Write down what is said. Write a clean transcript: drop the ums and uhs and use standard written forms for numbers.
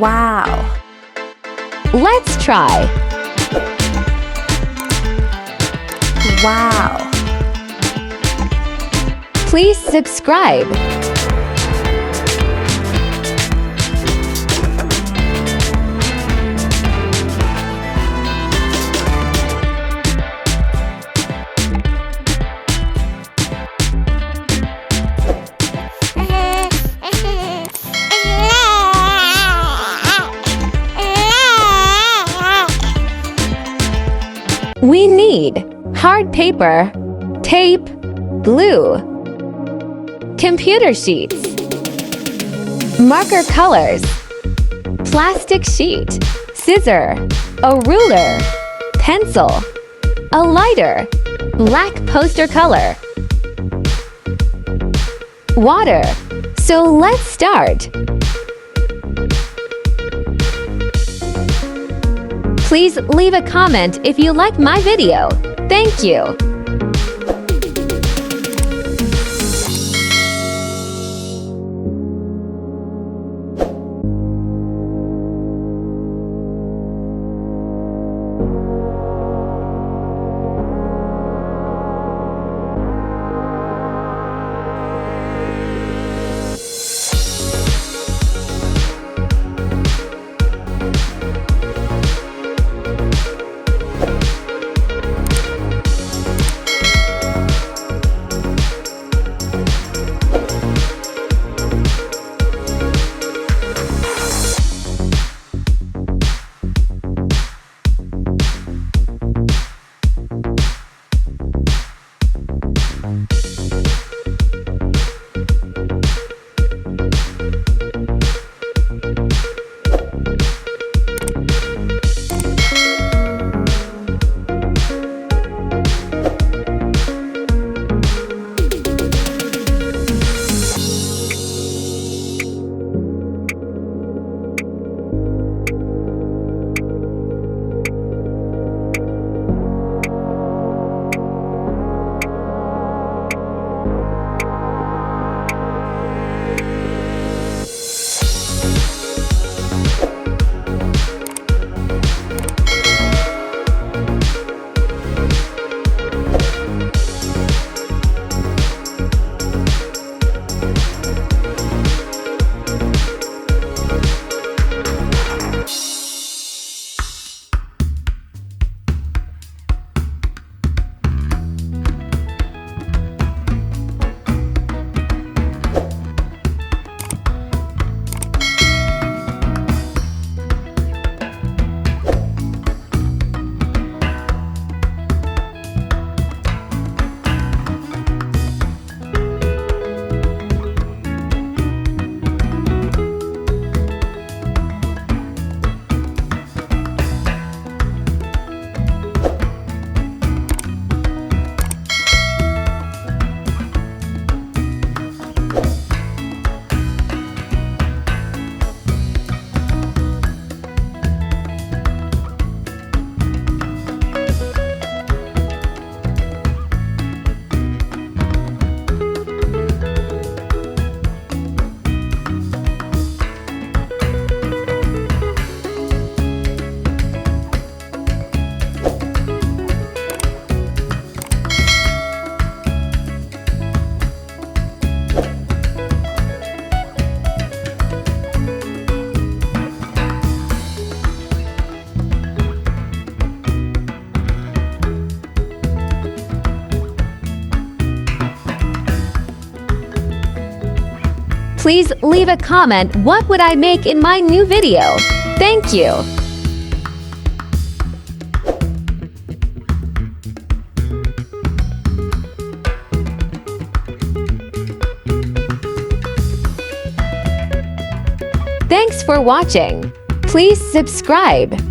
Wow! Let's try. Wow! Please subscribe. We need hard paper, tape, glue, computer sheets, marker colors, plastic sheet, scissor, a ruler, pencil, a lighter, black poster color, water. So let's start. Please leave a comment if you like my video. Thank you. Please leave a comment what would I make in my new video. Thank you. Thanks for watching. Please subscribe.